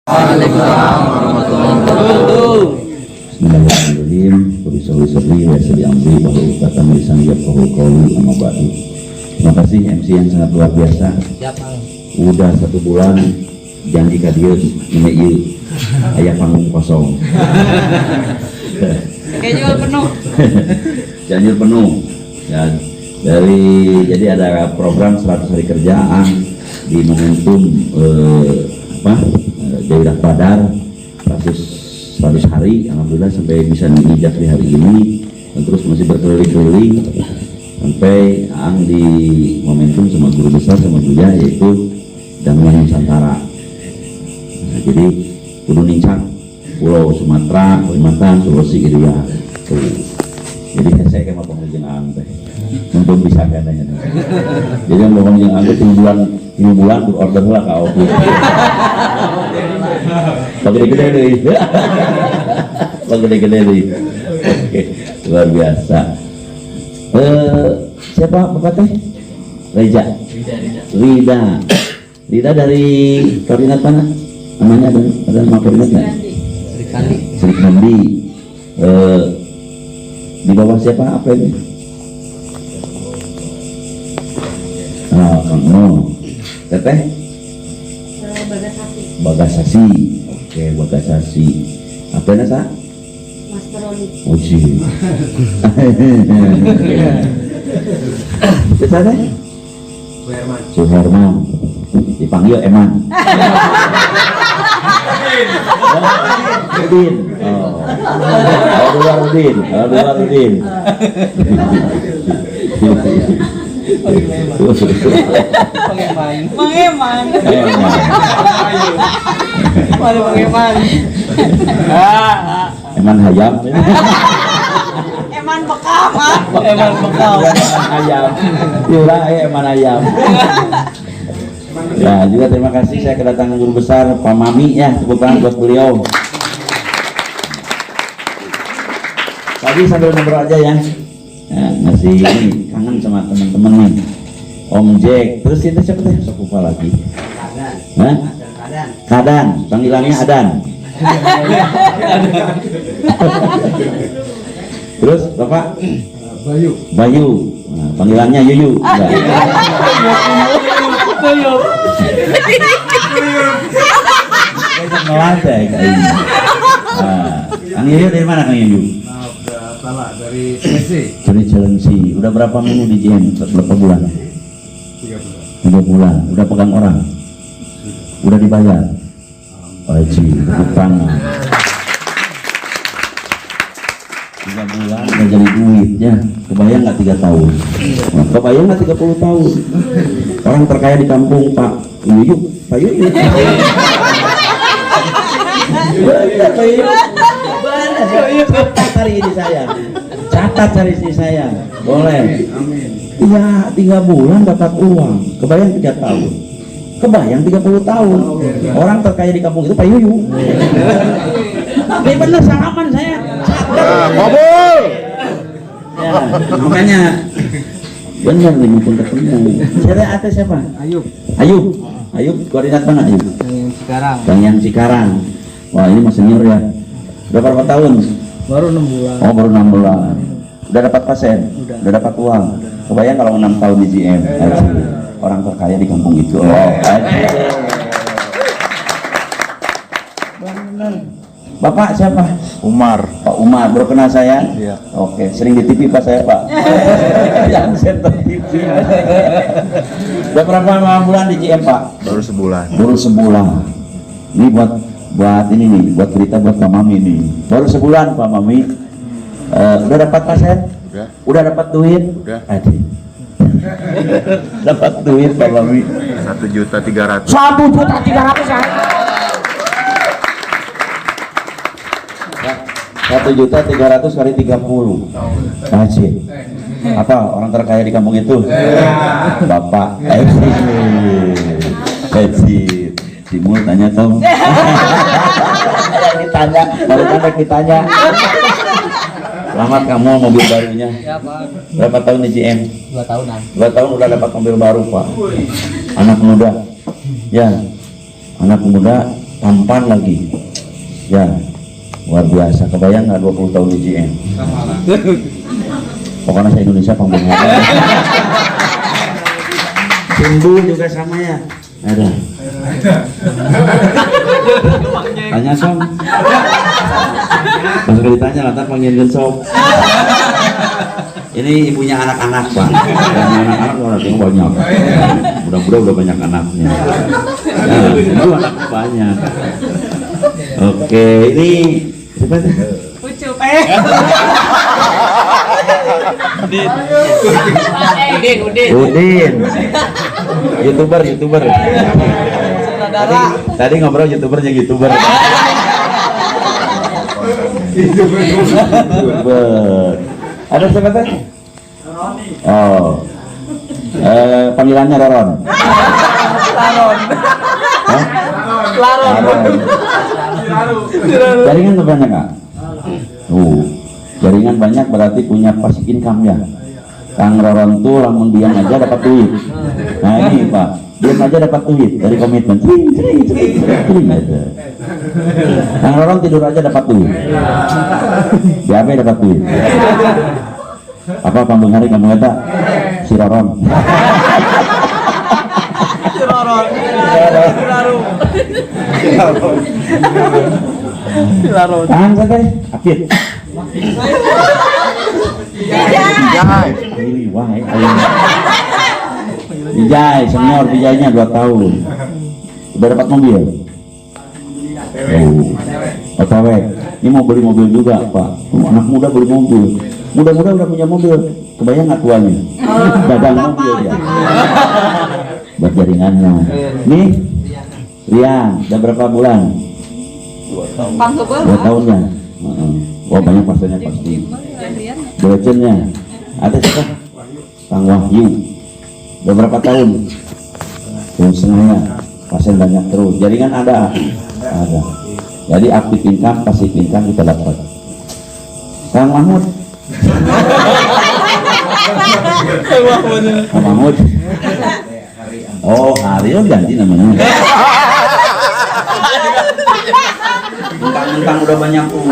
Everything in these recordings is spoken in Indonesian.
Waalaikumsalam warahmatullahi wabarakatuh. Bismillahirrahmanirrahim. Wabillahi wa salli amri wa uqatan lisan yafqahu qawli amma ba'du. Terima kasih MC yang sangat luar biasa. Udah 1 bulan janji ka dieu ini ieu aya panggung kosong. Schedule penuh. Janji penuh. Ya, jadi ada program 100 hari kerjaan di momentum daerah Padar 100 hari, alhamdulillah sampai bisa menginjak di hari ini, dan terus masih berkeliling-keliling sampai di momentum sama guru besar sama Buya yaitu Damaian Nusantara. Nah, jadi kudu nincak Pulau Sumatera, Kalimantan, Sulawesi gitu ya. Jadi saya kan mau pengunjung teh untuk bisa katanya. Jadi mau pengunjung tiga bulan order lah kau. Gede-gede deh. Gede-gede deh. Oke, luar biasa. Siapa bapak teh? Rida dari koordinat mana? Namanya ada nama koordinat nggak? Sri Kandi. Di bawah siapa? Apa ini? Kamu. Teteh? Bagasasi. Oke, Bagasasi. Apa ini, Sa? Mas Teroli. Uji. Teteh? Suherman. Dipanggil Eman. Udin. Udin. Mengeman. Eman hayam. Eman bekam. Ayam. Yura Eman ayam. Ya, juga terima kasih saya kedatangan guru besar Pak Mami ya, tepuk tangan buat beliau. Tadi sambil ngobrol aja ya. Masih ini kangen sama teman-teman nih. Om Jack, terus itu siapa teh? Sok lupa lagi. Kadan, panggilannya Adan. Terus Bapak? Bayu. Nah, panggilannya Yuyu. Ngelantai kayak ini. Kang Yuyu dari mana Kang Yuyu? Dari Cilengsi. Dari Cilengsi. Udah berapa minggu di JM? Berapa bulan? 3 bulan. Udah pegang orang? Udah dibayar? Wajib, utang. 3 bulan udah jadi duitnya. Kebayang nggak 3 tahun? Kebayang nggak 30 tahun? Orang terkaya di kampung Pak Yuyu, Pak Yuyu. Benar Pak Yuyu. Catat hari ini saya. Catat hari ini saya. Boleh. Iya, 3 bulan dapat uang. Kebayang 3 tahun. Kebayang 30 tahun. Orang terkaya di kampung itu Pak Yuyu. Tapi benar salaman saya. Kabul. Ya, makanya benar nih mumpung ketemu. Saya atas siapa? Ayub, koordinat mana Ayub? Yang sekarang. Wah, ini mas senior ya. Udah berapa tahun? Baru 6 bulan. Oh, baru 6 bulan. Udah dapat pasien? Udah dapat uang. Kebayang kalau 6 tahun di GM. Orang terkaya di kampung itu. Oh, benar. Bapak siapa? Umar. Pak Umar, baru kenal saya? Iya. Oke, sering di TV Pak saya Pak. Yang center TV. Udah berapa bulan di GM Pak? Baru sebulan. Baru sebulan. Ini buat ini nih, buat cerita buat Pak Mami nih. Baru sebulan Pak Mami. Udah dapat pasien? Udah. Udah dapat duit? Udah. Aduh. Dapat duit Pak Mami. 1.300.000. 1.300.000 kali 30. Kasih. Apa orang terkaya di kampung itu? Bapak. Timur tanya Tom. Yang ditanya, baru kan ditanya. Selamat kamu mobil barunya. Berapa tahun di GM? 2 tahunan. 2 tahun udah dapat mobil baru Pak. Anak muda. Ya, anak muda tampan lagi. Ya, luar biasa. Kebayang nggak 20 tahun di GM? Pokoknya saya Indonesia pembangunan. Tumbuh juga sama ya. Ada. Tanya Som. Pas ditanya lantar panggilin Som. Ini ibunya anak-anak Pak. Dan anak-anak orang yang banyak. Mudah-mudahan udah banyak anaknya. Nah, itu anaknya banyak. Oke, ini siapa sih? Ucup. Udin. YouTuber. Tadi ngobrol YouTuber yang YouTuber. Ada siapa tadi? Oh. Panggilannya Roron. Laron. Jaringan banyak nggak? Jaringan banyak berarti punya passive income ya. Kang Roron tuh lamun diam aja dapat duit. Nah ini Pak, diam aja dapat duit dari komitmen. Kang Roron tidur aja dapat duit. Di apa dapat duit? Apa pambung hari kamu kata? Si Roron. Tahan saja, Apit. Bijay, senior Bijaynya 2 tahun. Udah dapat mobil. OTW. Ini mau beli mobil juga Pak. Anak muda beli mobil. Muda-muda udah punya mobil. Kebayang nggak tuanya? Dagang mobil ya. Buat jaringannya. Nih, Rian, udah berapa bulan? 2 tahun ya. Wah banyak pasalnya pasti. Belecennya. Ada siapa? Kang Wahyu. Udah berapa tahun? Tahun setengahnya. Pasien banyak terus. Jaringan ada. Jadi aktif income, pasif income kita dapat. Kang Mahmud. Kang Mahmud. Oh, Ariel ganti namanya. Mentang-mentang udah banyak uang,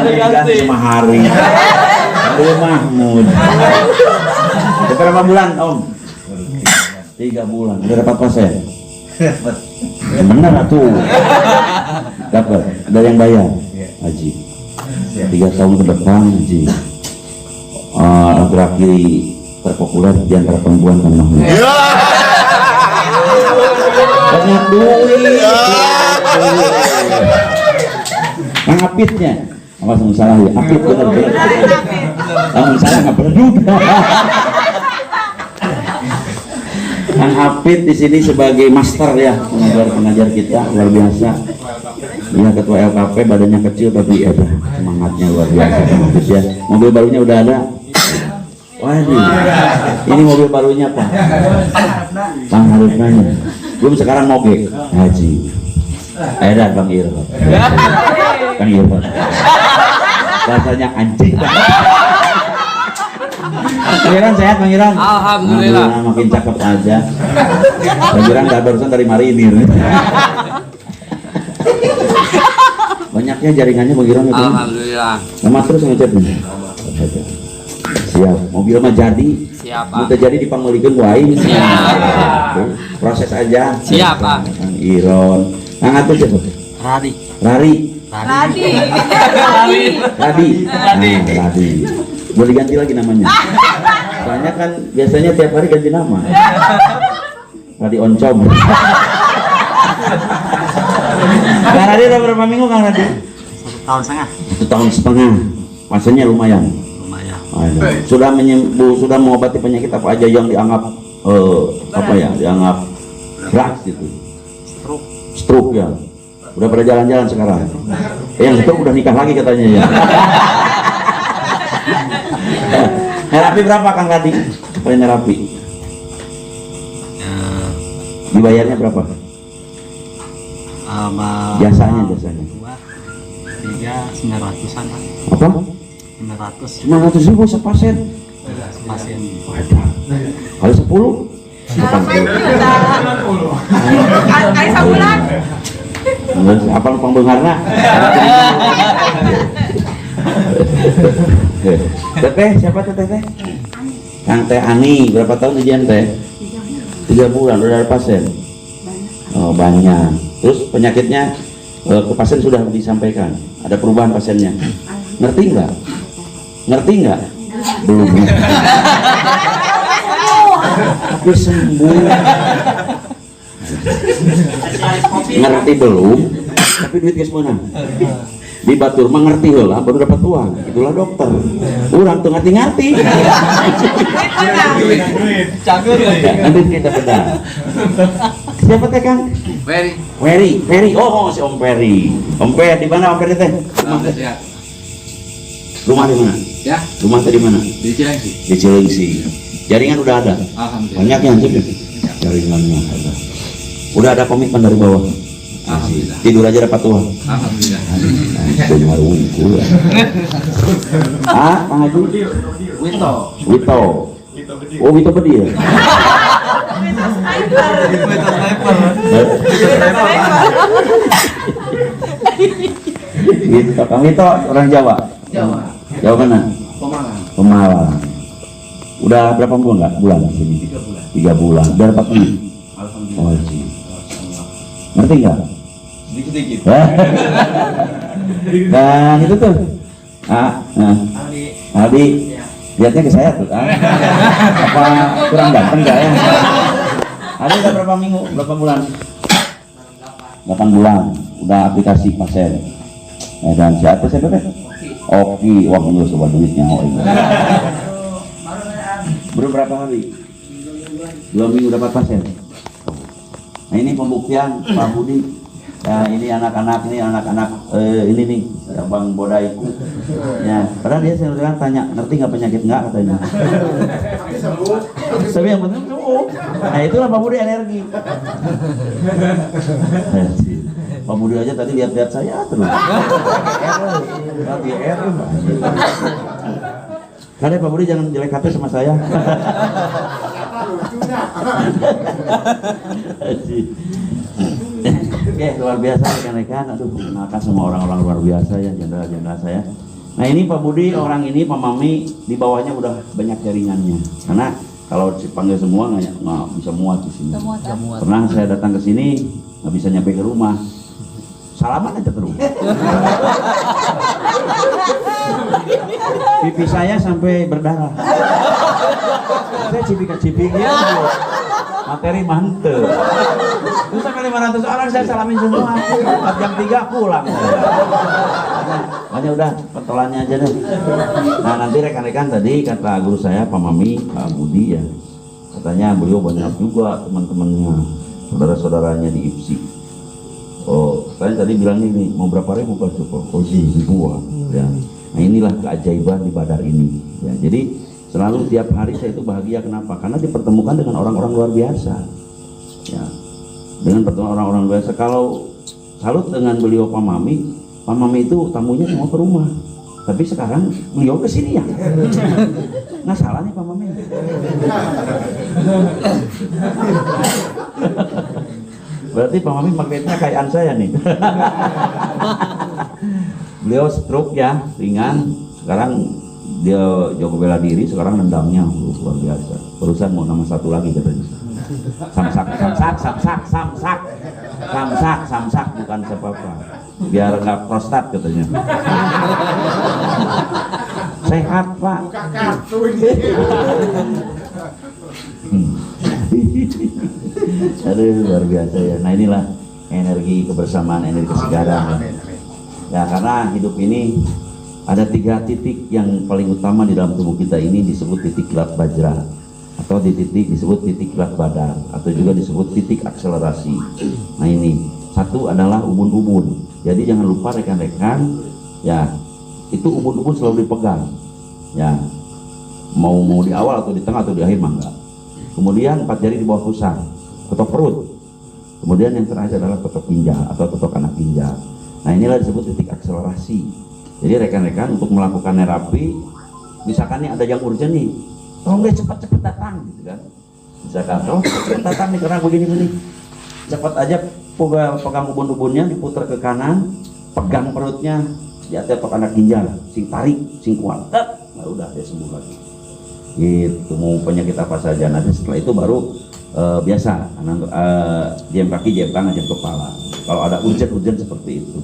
diganti sama Hari. Aduh Mahmud. Udah berapa bulan Om? 3 bulan. Udah dapat pasien? Bener tuh. Dapat. Ada yang bayar? Haji. 3 tahun ke depan Haji. Laki-laki terpopuler di antara perempuan dan Mahmud. Banyak duit. Yang Apitnya, apa salah ya? Apit bener-bener. Kamu salah nggak bener juga. Kang Apit di sini sebagai master ya, pengajar kita luar biasa. Dia ketua LKP, badannya kecil tapi ya semangatnya luar biasa Kang Apit ya. Mobil barunya udah ada. Waduh, ini mobil barunya Pak. Bang harus nanya. Belum sekarang moge Haji. Ada Bang Irfan. Kang Irfan. Rasanya anjing. Bang Irfan sehat Bang Irfan? Alhamdulillah. Makin cakep aja. Bang Irfan gak barusan dari marinir. Banyaknya jaringannya Bang Irfan itu. Alhamdulillah. Nama terus ngechatnya. Siap. Mobil mah jadi. Siap Pak. Udah jadi dipangmelikan wae. Siap. Proses aja. Siap Pak. Kang Iron. Kang Atuh siapa? Rari. Boleh diganti lagi namanya. Soalnya kan biasanya tiap hari ganti nama. Radi Oncom. Kang Radi udah berapa minggu Kang Radi? 1 tahun setengah. Pasenya lumayan. Sudah menyembuh, sudah mengobati penyakit apa aja yang dianggap dianggap berat gitu. Stroke ya. Udah pada jalan-jalan sekarang. Yang stroke udah nikah lagi katanya ya. Terapi berapa Kang Radi? Terapi. Dibayarnya berapa? Biasanya. 900-an Pak. Apa? 900 900.000 sepasien. pasien. Wadah. Kali 10. 80. Kayak sebulan. Apa lu pangbengarna? Teteh, siapa teteh? Kang Teh Ani, berapa tahun ujian teh? 3 bulan, udah ada pasien? Oh banyak. Terus penyakitnya ke pasien sudah disampaikan? Ada perubahan pasiennya? Ngerti nggak? Ngerti nggak? Belum. Tapi sembuh. Ngerti belum? Tapi duit geus meunang. Di batur mah ngerti heula baru dapat uang. Itulah dokter. Urang tuh ngerti-ngerti. Cager Nanti kita bedah. Siapa teh Kang? Ferry. Oh, si Om Ferry. Om Ferry di mana Om Ferry teh? Rumah di mana? Ya, Rumah teh di mana? di Cilengsi. Di Cilengsi. Jaringan udah ada. Alhamdulillah. Banyak yang sih jaringannya ada. Udah ada komitmen dari bawah. Alhamdulillah. Tidur aja dapat uang. Alhamdulillah. Dengar unggul. Ah, Kang Haji? Wito. Oh, Wito Bedi ya? Wito, Kang Wito orang Jawa? Jawa mana? Pemalang. Udah berapa bulan di sini? 3 bulan. Udah dapat duit? Oh, sih. Ngerti nggak? Sedikit-sedikit. Dan itu tuh, Aldi, lihatnya ke saya tuh, apa kurang ganteng nggak ya? Aldi udah berapa minggu, berapa bulan? 8 bulan, udah aplikasi pasien. Dan siapa saya tuh? Oki, wah menurut sobat duitnya. Belum berapa hari? 2 minggu dapat pasien. Nah ini pembuktian Pak Budi. Ya ini anak-anak ini nih Bang Bodai. Ya, padahal dia sekarang tanya ngerti nggak penyakit nggak katanya. Tapi yang penting sembuh. Nah itulah Pak Budi energi. Pak Budi aja tadi lihat-lihat saya terus. Karena Pak Budi jangan jelek hati sama saya. Oke, luar biasa rekan-rekan. Aduh, kenalkan semua orang-orang luar biasa ya, jenderal-jenderal saya. Nah ini Pak Budi, orang ini Pak Mami, di bawahnya udah banyak jaringannya. Karena kalau dipanggil semua nggak bisa muat di sini. Pernah saya datang ke sini nggak bisa nyampe ke rumah. Salaman aja terus. Pipi saya sampai berdarah. Saya cipika-cipik ya. Materi mantep. Terus sampai 500 orang saya salamin semua. 4 jam 3 pulang. Hanya udah petelannya aja deh. Nah nanti rekan-rekan tadi kata guru saya Pak Mami, Pak Budi ya. Katanya beliau banyak juga teman-temannya, saudara-saudaranya di IPSI. Oh, saya tadi bilang ini mau berapa ribu Pak Joko? Oh sih ribuan. Ya. Nah inilah keajaiban di Badar ini. Ya, jadi selalu tiap hari saya itu bahagia. Kenapa? Karena dipertemukan dengan orang-orang luar biasa. Ya, dengan pertemuan orang-orang luar biasa. Kalau salut dengan beliau Pak Mami itu tamunya semua ke rumah. Tapi sekarang beliau ke sini ya. Nah salah nih Pak Mami. Berarti Pak Mami magnetnya kayaan saya nih. Beliau stroke ya, ringan. Sekarang dia jago bela diri, sekarang nendangnya luar biasa. Perusahaan mau nama satu lagi katanya. Samsak bukan siapa-apa. Biar nggak prostat katanya. Sehat Pak. Buka kartu ini. Aduh luar biasa ya. Nah inilah energi kebersamaan, energi kesegaran. Ya karena hidup ini ada 3 titik yang paling utama di dalam tubuh kita ini disebut titik kilat bajra, atau disebut titik kilat badar, atau juga disebut titik akselerasi. Nah ini satu adalah ubun-ubun. Jadi jangan lupa rekan-rekan ya, itu ubun-ubun selalu dipegang ya, mau di awal atau di tengah atau di akhir mah enggak. Kemudian 4 jari di bawah pusar, ketok perut. Kemudian yang terakhir adalah ketok ginjal atau ketok anak ginjal. Nah inilah disebut titik akselerasi. Jadi rekan-rekan untuk melakukan terapi, misalkan nih ada yang urgent nih, tolong deh cepat-cepat datang gitu kan. Misalkan, tolong cepat datang nih karena begini-begini. Cepat aja pegang ubun-ubunnya, diputar ke kanan, pegang perutnya, di atas anak ginjal, sing tarik, sing kuat, nah udah dia sembuh lagi. Gitu, mau penyakit apa saja. Nanti setelah itu baru biasa, jam kaki, jam tangan, jam kepala. Kalau ada urgen seperti itu,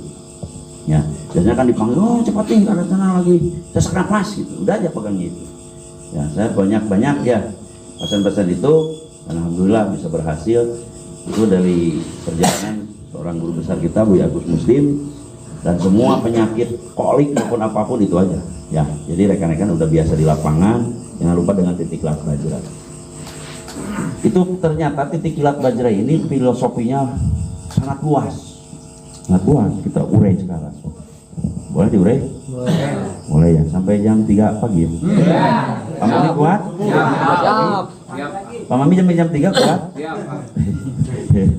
ya biasanya kan dipanggil, oh cepatin, ada tanah lagi, sesak nafas gitu, udah aja pegang gitu. Ya saya banyak ya pesan-pesan itu, alhamdulillah bisa berhasil. Itu dari perjalanan seorang guru besar kita, Buya Agus Muslim, dan semua penyakit kolik maupun apapun itu aja. Ya, jadi rekan-rekan udah biasa di lapangan, jangan lupa dengan titik kilat Bajra. Itu ternyata titik kilat Bajra ini filosofinya sangat luas, kita urai sekarang. Boleh diurai? Boleh ya, sampai jam 3 pagi. Pak Mami kuat? Siap. Pak Mami sampai jam 3 kuat?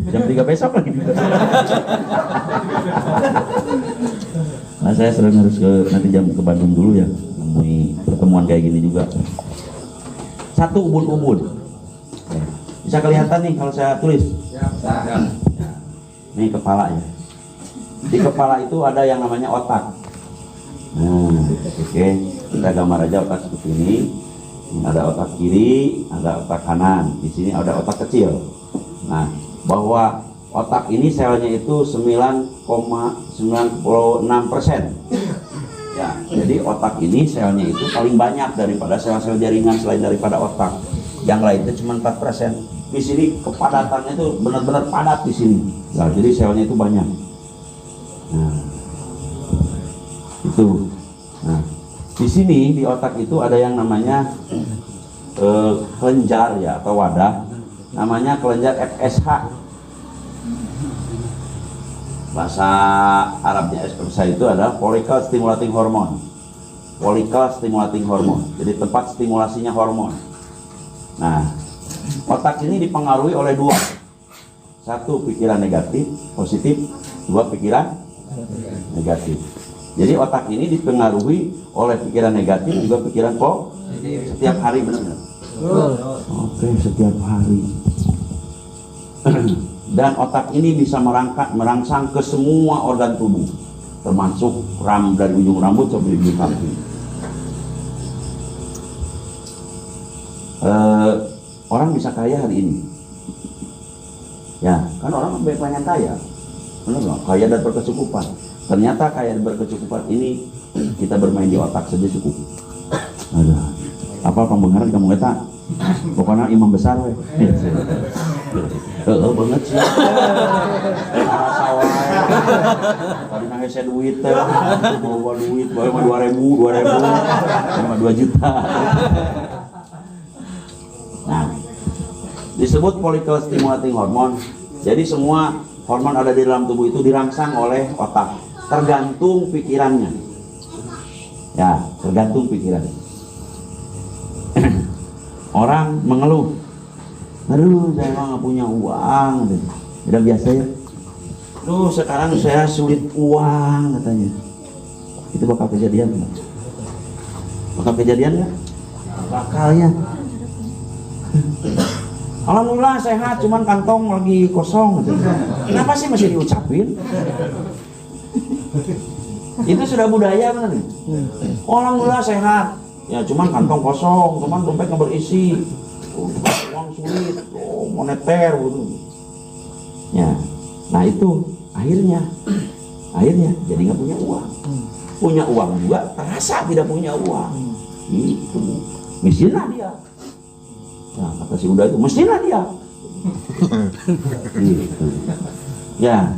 Jam 3 besok lagi. Nah, saya sering harus nanti ke Bandung dulu ya, menemui pertemuan kayak gini juga. Satu ubun-ubun. Bisa kelihatan nih kalau saya tulis. Ini kepala ya. Di kepala itu ada yang namanya otak. Nah, oke, kita gambar aja otak seperti ini. Ada otak kiri, ada otak kanan. Di sini ada otak kecil. Nah, bahwa otak ini selnya itu 9,96%. Ya, jadi otak ini selnya itu paling banyak daripada sel-sel jaringan selain daripada otak. Yang lainnya cuma 4%. Di sini kepadatannya itu benar-benar padat di sini. Nah, jadi selnya itu banyak. Nah, itu. Nah, di sini di otak itu ada yang namanya kelenjar ya atau wadah, namanya kelenjar FSH. Bahasa Arabnya FSH itu adalah follicle stimulating hormone. Follicle stimulating hormone. Jadi tempat stimulasinya hormon. Nah, otak ini dipengaruhi oleh dua. Satu, pikiran negatif, positif. Dua, pikiran negatif. Jadi otak ini dipengaruhi oleh pikiran negatif juga pikiran setiap hari, benar-benar. Oke, setiap hari. Dan otak ini bisa merangsang ke semua organ tubuh, termasuk dari ujung rambut sampai ujung kaki. Orang bisa kaya hari ini. Ya, kan orang banyak kaya. Benar nggak? Kaya dan berkecukupan. Ternyata kaya dan berkecukupan ini kita bermain di otak saja cukup. Ada apa pembengaran kamu kata? Pokoknya imam besar weh. Banget sih. Sawah. Tadi nangis saya duit teh. Bawa duit, bawa 2.000, 2 juta. Nah, disebut follicle stimulating hormone. Jadi semua hormon ada di dalam tubuh itu dirangsang oleh otak, tergantung pikirannya. Ya, tergantung pikiran. Orang mengeluh, aduh saya nggak punya uang, udah biasa ya. Duh sekarang saya sulit uang katanya. Itu bakal kejadian nggak? Bakal kejadian nggak? Bakal ya. Alhamdulillah sehat, cuman kantong lagi kosong. Kenapa sih masih diucapin? Itu sudah budaya benar nih. Alhamdulillah sehat, ya cuman kantong kosong, cuman dompet nggak berisi, uang sulit, moneter gitu. Ya, nah itu akhirnya jadi nggak punya uang. Punya uang juga terasa tidak punya uang. Itu miskinlah dia. Nah, kata si Uda itu mestilah dia. Gitu. Ya,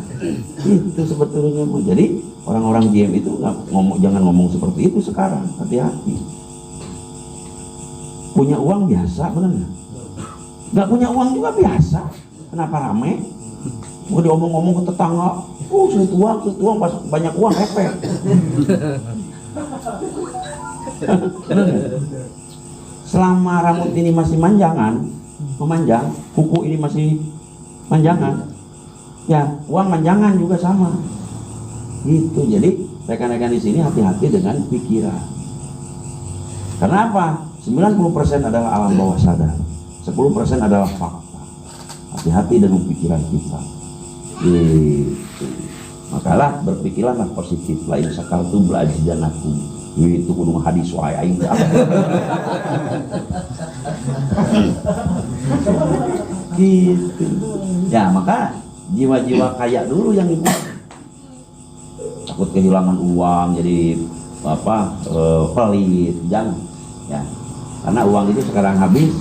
itu sebetulnya. Jadi orang-orang GM itu jangan ngomong seperti itu sekarang. Hati-hati. Punya uang biasa, benar nggak? Nggak punya uang juga biasa. Kenapa rame? Mau diomong-ngomong ke tetangga, sulit uang, banyak uang, efek. Selama rambut ini masih memanjang, kuku ini masih manjangan, ya uang manjangan juga sama. Gitu. Jadi rekan-rekan di sini hati-hati dengan pikiran. Karena apa? 90% adalah alam bawah sadar, 10% adalah fakta. Hati-hati dengan pikiran kita. Gitu. Makalah berpikirlah positif. Lain sakartum la azidannakum. Itu kudu hadis wae aing teh. Gitu. Ya, maka jiwa-jiwa kaya dulu yang itu. Takut kehilangan uang jadi pelit, jangan. Ya. Karena uang itu sekarang habis,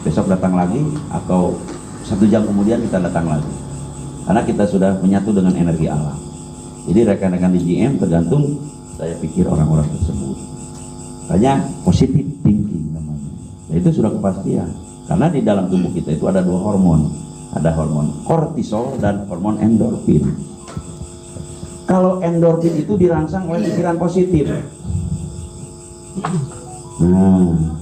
besok datang lagi atau 1 jam kemudian kita datang lagi. Karena kita sudah menyatu dengan energi alam. Jadi rekan-rekan di GM tergantung saya pikir orang-orang tersebut. Makanya positive thinking namanya. Nah, itu sudah kepastian. Karena di dalam tubuh kita itu ada 2 hormon. Ada hormon kortisol dan hormon endorfin. Kalau endorfin itu dirangsang oleh pikiran positif. Nah,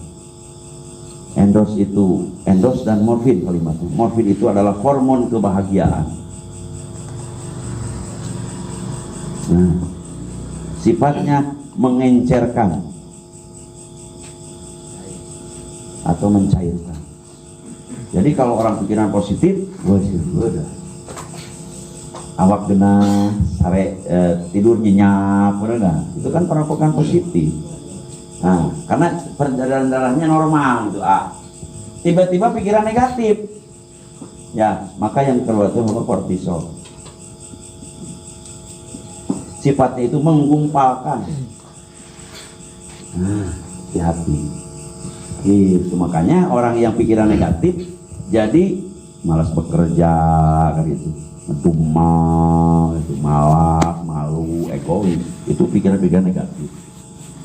endos dan morfin kalimatnya. Morfin itu adalah hormon kebahagiaan. Nah, sifatnya mengencerkan atau mencairkan. Jadi kalau orang pikiran positif, udah awak genah, sare tidur nyenyak, benar. Itu kan perampokan positif. Nah, karena peredaran darahnya normal gitu. Tiba-tiba pikiran negatif. Ya, maka yang keluar itu hormon kortisol. Sifatnya itu menggumpalkan. Nah, hati-hati. Itu makanya orang yang pikiran negatif jadi malas bekerja kan gitu. Ngedumel, itu malas, malu, egois. Itu pikiran-pikiran negatif.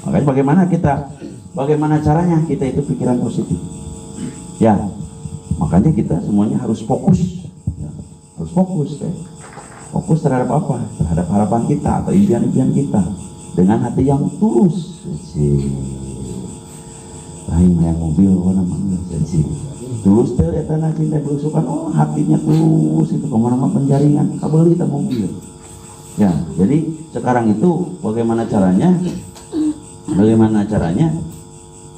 Makanya bagaimana caranya kita itu pikiran positif? Ya, makanya kita semuanya harus fokus. Ya, harus fokus ya. Fokus terhadap apa? Terhadap harapan kita atau impian-impian kita dengan hati yang tulus. Lain yang mobil namanya tulus teh eta na cinta belusukan. Oh, hatinya tulus itu kemana-mana penjaringan kabeli kita mobil. Ya, jadi sekarang itu bagaimana caranya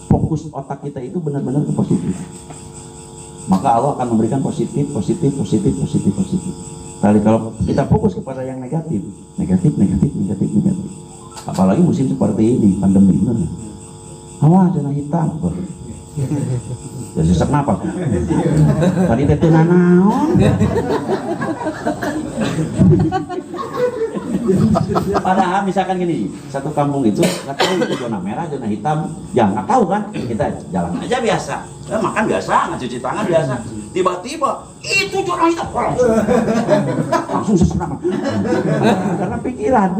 fokus otak kita itu benar-benar ke positif. Maka Allah akan memberikan positif. Kali kalau kita fokus kepada yang negatif. Apalagi musim seperti ini, pandemi benar. Awas zona hitam. Ya sesak napas. Tadi teh teu nanaon. Padahal misalkan gini, satu kampung itu nggak tahu itu zona merah, zona hitam, ya nggak tahu kan, kita jalan aja biasa, makan biasa, nggak cuci tangan biasa, tiba-tiba itu zona hitam, langsung sesak napas, karena pikiran.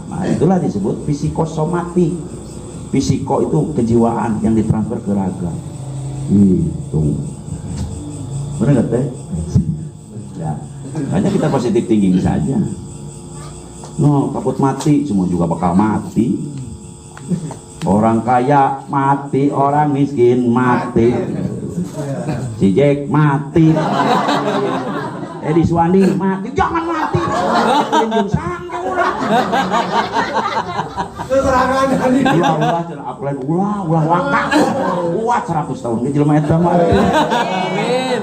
Nah itulah disebut psikosomatik. Psiko itu kejiwaan yang ditransfer ke raga. Itu benar nggak teh? Ya, hanya kita positif tinggi saja. No, takut mati, semua juga bakal mati. Orang kaya mati, orang miskin mati. Si Jack mati. Edi Suwandi mati, jangan mati. Ulah cenah aplen ulah langka. Kuat 100 tahun ke jelema eta mah. Amin.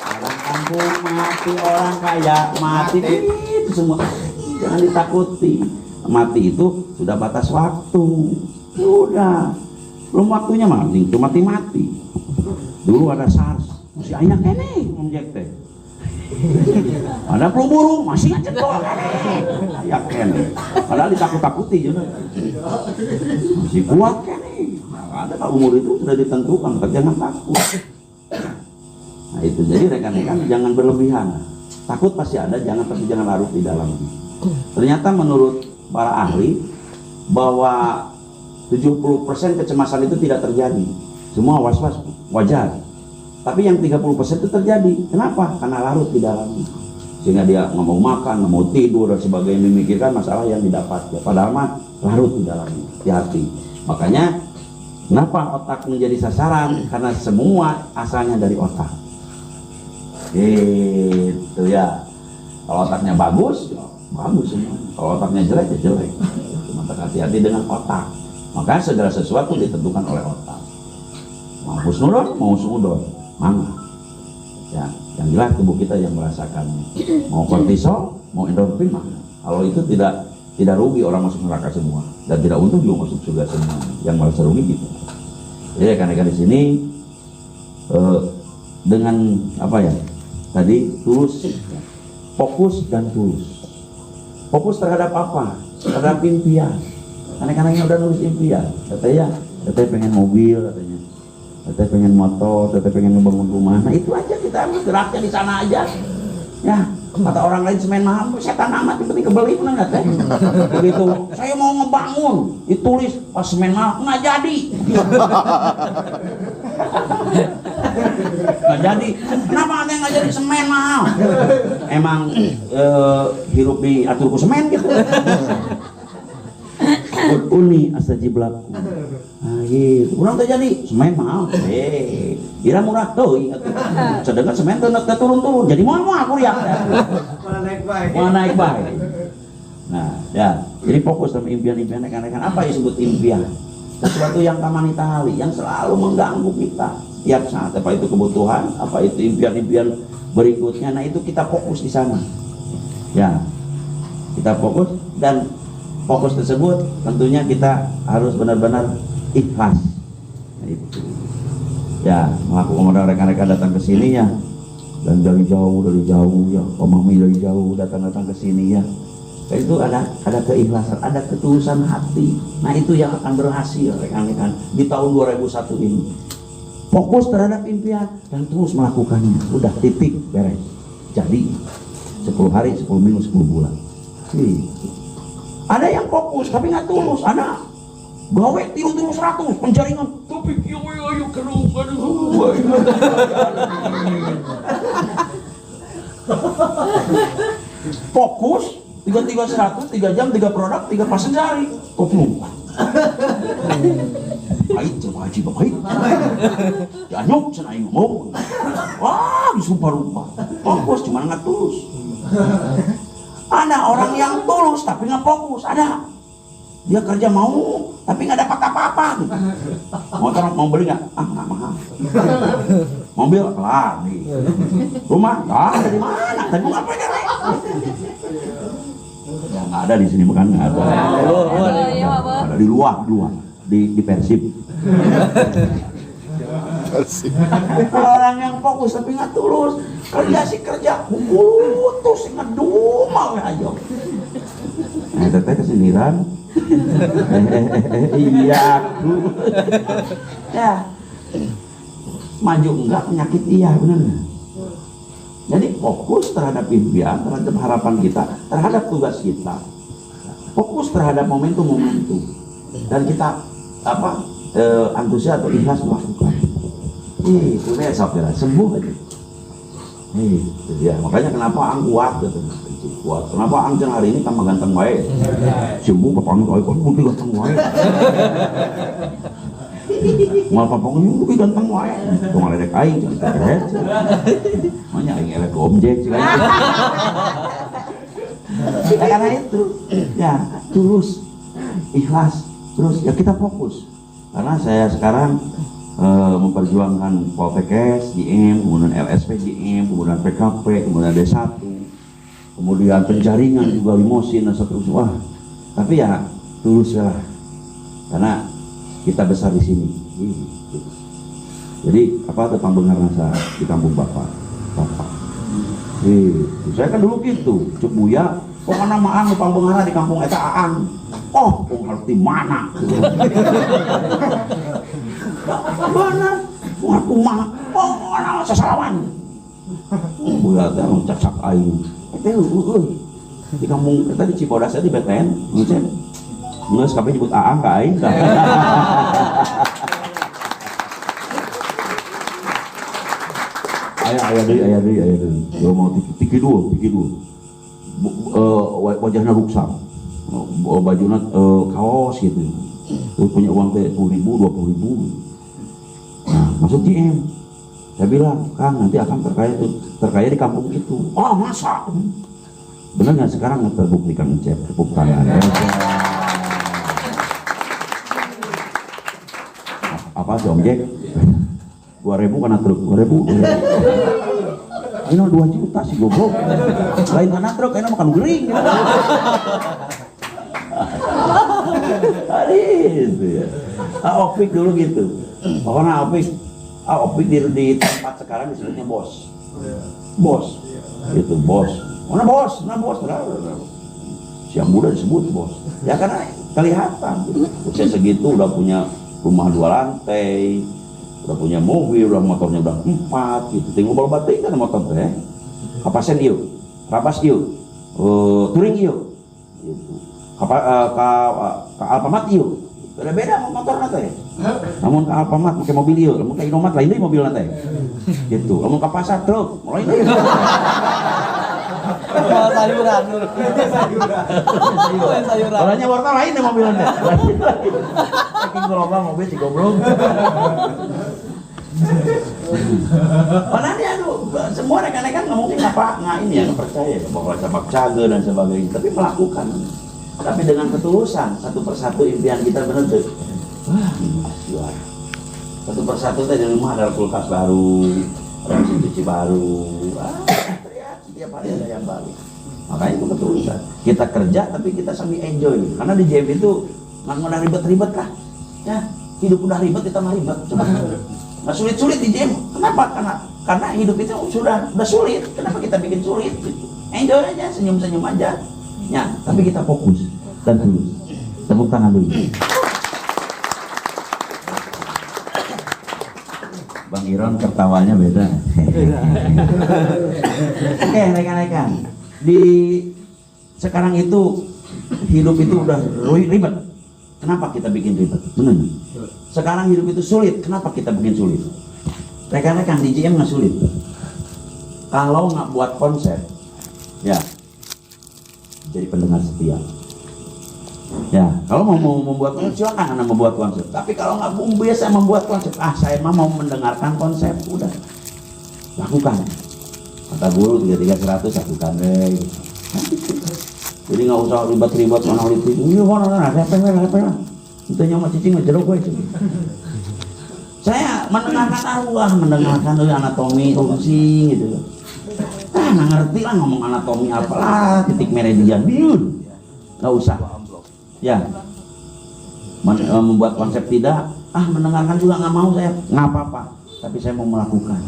Orang kampung mati, orang kaya mati, itu semua. Jangan ditakuti. Mati itu sudah batas waktu. Sudah. Belum waktunya mah, itu mati-mati. Dulu ada SARS, masih ayah kene ngomjek teh. Ada flu burung masih aja doang. Ya kene. Padahal ditakut-takuti juga. Masih kuat kene. Ada kalau umur itu sudah ditentukan, jangan takut. Nah itu jadi rekan-rekan jangan berlebihan. Takut pasti ada, tapi jangan larut di dalamnya. Ternyata menurut para ahli bahwa 70% kecemasan itu tidak terjadi. Semua was-was wajar. Tapi yang 30% itu terjadi. Kenapa? Karena larut di dalamnya. Sehingga dia nggak mau makan, nggak mau tidur dan sebagainya, memikirkan masalah yang didapat. Ya, padahal mah larut di dalamnya, di hati. Makanya kenapa otak menjadi sasaran? Karena semua asalnya dari otak. Gitu ya. Kalau otaknya bagus, ya bagus semua. Kalau otaknya jelek, ya jelek. Maka hati-hati dengan otak. Maka segala sesuatu ditentukan oleh otak. Mau husnudon, mau suudon, mangga. Ya, Yang jelas tubuh kita yang merasakan mau kortisol, mau endorfin mah. Kalau itu tidak rugi orang masuk neraka semua dan tidak untung juga masuk surga semua. Yang merasa rugi gitu. Jadi rekan-rekan di sini dengan apa ya? Tadi tulus, fokus dan tulus. Fokus terhadap apa? Terhadap impian. Anak-anaknya udah nulis impian. Katanya pengen mobil, katanya pengen motor, katanya pengen membangun rumah. Nah itu aja kita harus geraknya di sana aja. Ya, kata orang lain semen mahal, setan amat, yang penting kebeli pun enggak teh. Begitu, saya mau ngebangun, ditulis pas semen mahal nggak jadi. Nggak jadi. Kenapa ada yang nggak jadi semen mahal? Emang hirup di aturku semen gitu. Uni astajib lakum. Nah, gitu. Kurang terjadi semen mahal. Kira murah tuh. Sedangkan semen tuh turun-turun. Jadi mau aku lihat. Mau naik baik. Nah, ya. Jadi fokus sama impian-impian rekan-rekan. Apa yang disebut impian? Sesuatu yang tamanita hali, yang selalu mengganggu kita tiap saat. Apa itu kebutuhan? Apa itu impian-impian berikutnya? Nah, itu kita fokus di sana. Ya. Kita fokus dan fokus tersebut tentunya kita harus benar-benar ikhlas. Nah, itu. Ya, melakukan rekan-rekan datang ke sini ya, dan dari jauh ya, Mami dari jauh datang ke sini ya. Dan itu ada keikhlasan, ada ketulusan hati. Nah itu yang akan berhasil rekan-rekan di tahun 2001 ini. Fokus terhadap impian dan terus melakukannya. Udah titik beres. Jadi 10 hari, 10 minggu, 10 bulan. Ada yang fokus tapi nggak tulus, ada gawe tiru 100 penjaringan tapi ayo kerung fokus 3 jam 3 produk 3 pasang sehari koplu baik coba haji baik janyuk sana ngomong wah disumpah-rumpah fokus cuma nggak tulus. Ada orang yang tulus tapi nggak fokus, ada dia kerja mau tapi nggak dapat apa-apa gitu. Motor mau beli nggak? Ah nggak mahal. Mobil kelar nih. Rumah ada di mana? Tapi mau ngapain ya? Ya nggak ada di sini bukan nggak ada. Ada di luar di Persib. Orang yang fokus tapi nggak tulus, kerja putus ngedumal aja. Nah teteh kesindiran. Iya aku. Ya maju enggak penyakit iya benar. Jadi fokus terhadap impian, terhadap harapan kita, terhadap tugas kita. Fokus terhadap momentum dan kita antusias atau ikhlas melakukan. Itu besok ya sembuh aja. Ya makanya kenapa ang kuat gitu. Kuat. Kenapa ang cenah hari ini tambah ganteng wae? Sembuh papang wae kok putih ganteng wae. Mal papang ini ganteng wae. Tuh ngaledek aing cerita keren. Makanya aing elek objek sih. Karena itu ya tulus, ikhlas, terus ya kita fokus. Karena saya sekarang memperjuangkan Poltekkes, JM, kemudian LSP JM, kemudian PKP, kemudian D1, kemudian penjaringan juga limosin dan seterusnya. Wah, tapi ya tulus lah, karena kita besar di sini. Jadi apa tetang bengar nasa di kampung bapak. Saya kan dulu gitu, cuk buya, kok mana maang di Pambengara di kampung eta aang. Oh, kok ngerti mana? Mana? Aku mah, oh, ana sasalawan. Buya teh cacak aing. Di kampung eta di Cibodas di BTN, ngecen. Geus kabeh nyebut aang ka aing. Ayah deui. Yo mau tiki dua. Wajahnya ruksam. Bajuna kaos gitu. Terus punya uang teh 10.000, 20.000. Nah, masuk GM. Saya bilang, Kang, nanti akan terkaya di kampung itu. Oh, masa? Benar nggak sekarang nggak terbukti Kang Encep? Tepuk tangan. Apa sih Om Jack? 2.000 karena truk 2.000. ini 2 juta sih goblok. Lain tanah truk, ini makan gering. Itu ya. Opik dulu gitu. Pokoknya Opik di tempat sekarang disebutnya bos. Bos. Itu bos. Mana bos? Siang muda disebut bos. Ya karena kelihatan. Usia segitu udah punya rumah 2 lantai, udah punya mobil, udah motornya udah 4 gitu. Tinggal bawa baterai kan motor teh. Kapasen ieu, Rapas ieu, touring ieu. Gitu. Ka Alfamart ieu. Beda-beda motor teh. Namun ke Alfamart pakai mobil ieu, namun ke Indomaret lain deui mobil teh. Gitu. Namun ke pasar truk, lain deui. Sayuran. Orangnya wortel lain deh mobilnya. Saking gerobak mobil si goblok. Padahal dia semua rekan-rekan nggak mungkin nggak ini ya nggak percaya bahwa sama caga dan sebagainya, tapi melakukan. Tapi dengan ketulusan satu persatu impian kita benar tuh. Wah, juara. Satu persatu teh di rumah ada kulkas baru, ada mesin cuci baru. Setiap hari ada yang baru. Makanya itu ketulusan. Kita kerja tapi kita sambil enjoy. Karena di JM itu nggak udah ribet-ribet lah. Ya, hidup udah ribet kita mah ribet. Coba nggak sulit-sulit di JM. Kenapa? Karena hidup itu sudah sulit. Kenapa kita bikin sulit? Enjoy aja, senyum-senyum aja. Ya, tapi kita fokus dan tulus. Tepuk tangan dulu. Bang Iron tertawanya beda. Oke, rekan-rekan. Di sekarang itu hidup itu udah ribet. Kenapa kita bikin ribet? Benar. Sekarang hidup itu sulit. Kenapa kita bikin sulit? Rekan-rekan di JM nggak sulit. Kalau nggak buat konsep, ya jadi pendengar setia. Ya, kalau mau membuat konsep, silakan Anda membuat konsep. Tapi kalau nggak biasa membuat konsep, saya mah mau mendengarkan konsep, udah lakukan. Kata guru 3300 lakukan deh. Jadi nggak usah ribet-ribet mana itu. Iya, mana apa lah. Itu nyama cicing jeruk gue itu. Saya mendengarkan arwah, mendengarkan anatomi fungsi gitu. Nggak ngerti lah ngomong anatomi apalah, titik meridian biun. Nggak usah. Ya, membuat konsep tidak, mendengarkan juga nggak mau saya, nggak apa-apa. Tapi saya mau melakukan.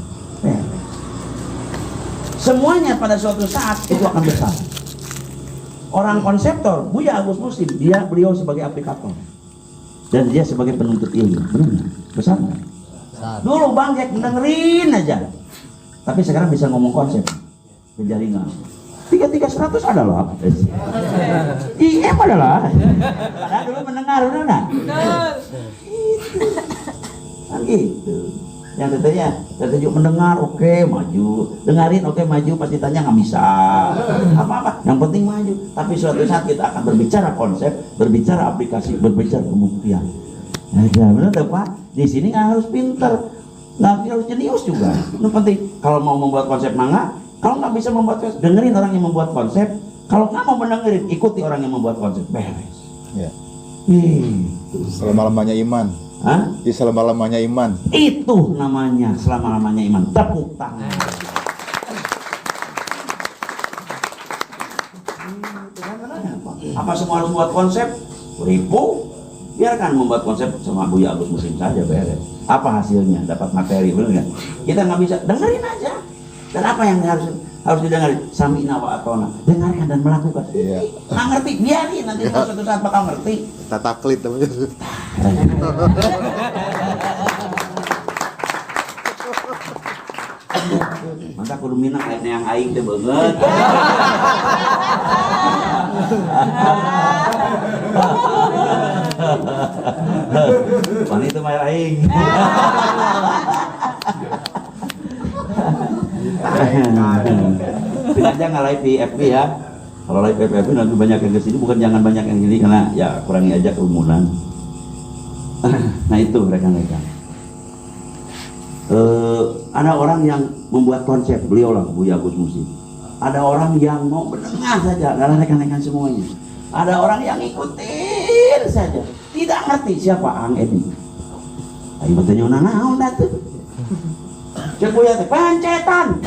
Semuanya pada suatu saat itu akan besar. Orang konseptor, Buya Agus Musim, beliau sebagai aplikator dan dia sebagai penuntut ilmu, benar besar nggak? Dulu Bang Jack dengerin aja, tapi sekarang bisa ngomong konsep, penjaringan. 3300 adalah IM adalah. Padahal dulu mendengar, udah nggak? Kan gitu. Yang tetenya mendengar, oke, maju, dengarin, oke, maju, pasti tanya nggak bisa, apa-apa, yang penting maju. Tapi suatu saat kita akan berbicara konsep, berbicara aplikasi, berbicara pembuktian. Ada benar tuh Pak. Di sini nggak harus pinter, nggak harus jenius juga. Itu penting. Kalau mau membuat konsep mangga, kalau nggak bisa membuat konsep, dengerin orang yang membuat konsep. Kalau nggak mau mendengerin, ikuti orang yang membuat konsep. Beres. Ya. Selama-lamanya iman. Hah? Di selama-lamanya iman. Itu namanya selama-lamanya iman. Tepuk tangan. Apa semua harus buat konsep? Ribu. Biarkan membuat konsep sama Buya Agus Musim saja beres. Apa hasilnya? Dapat materi, benar nggak? Kita nggak bisa, dengerin aja. Dan apa yang harus didengarin? Samina wa atona. Dengarkan dan melakukan. Iya. Nggak ngerti, biarin nanti suatu saat bakal ngerti. Tata klit namanya. Maka kudu minang kayaknya yang aing teh banget. Pan itu mah aing. Sengaja nggak live di FB ya. Kalau live FB nanti banyak yang kesini, bukan jangan banyak yang gini karena ya kurangi aja kerumunan. Nah itu rekan-rekan. Ada orang yang membuat konsep, beliau lah Buya Agus Musim. Ada orang yang mau mendengar saja, adalah rekan-rekan semuanya. Ada orang yang ikutin saja, tidak ngerti siapa Ang Edi. Ayo bertanya naon dah tuh. Cek Buya teh pancetan.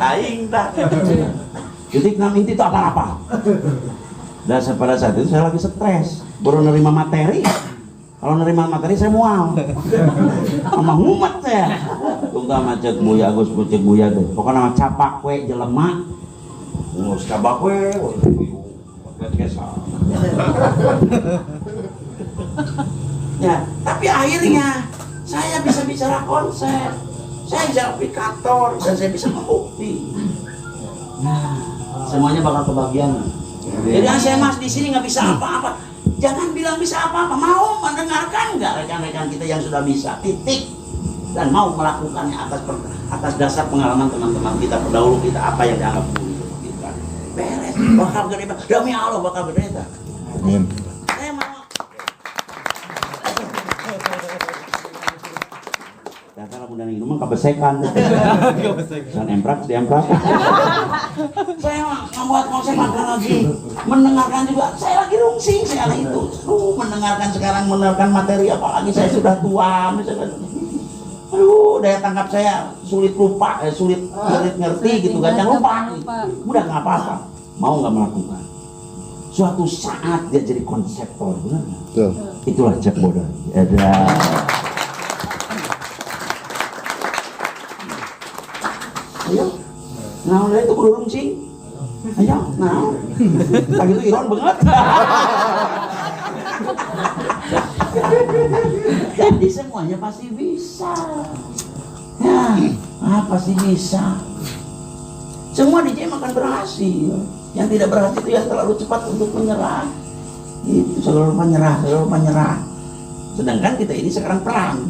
Aing tak. Titik 6 itu apa-apa. Dan pada saat itu saya lagi stres, baru nerima materi. Kalau nerima materi saya mual. Sama ngumet saya. Tunggu macet buya Agus pucuk buya tuh. Pokoknya nama capak we jelema. Ngurus capak we. Ya, tapi akhirnya saya bisa bicara konsep, saya bisa aplikator, dan saya bisa membukti. Nah, semuanya bakal kebagian. Jadi saya mas di sini nggak bisa apa-apa. Jangan bilang bisa apa-apa. Mau mendengarkan nggak rekan-rekan kita yang sudah bisa? Titik. Dan mau melakukannya atas dasar pengalaman teman-teman kita pendahulu kita apa yang dianggap buruk kita. Beres. Bakal gede. Demi Allah bakal gede. Amin. Saya mau. Dan kalau mudah ini mah kebesekan. Dan emprak di emprak. Saya membuat konsep makan lagi, mendengarkan juga. Saya lagi rungsing sekarang itu. Mendengarkan sekarang, mendengarkan materi, apalagi saya sudah tua. Aduh, daya tangkap saya sulit lupa, sulit ngerti gitu, gampang lupa. Udah nggak apa-apa, mau nggak melakukan. Suatu saat dia jadi konseptor, benar nggak? Betul. Itulah Jack Bodoh. Ada. Ayo, nah udah itu belum sih. Ayo, nah, lagi itu iron banget. Jadi semuanya pasti bisa. Ya, pasti bisa. Semua DJ akan berhasil. Yang tidak berhasil itu yang terlalu cepat untuk menyerah. Itu selalu menyerah. Sedangkan kita ini sekarang perang.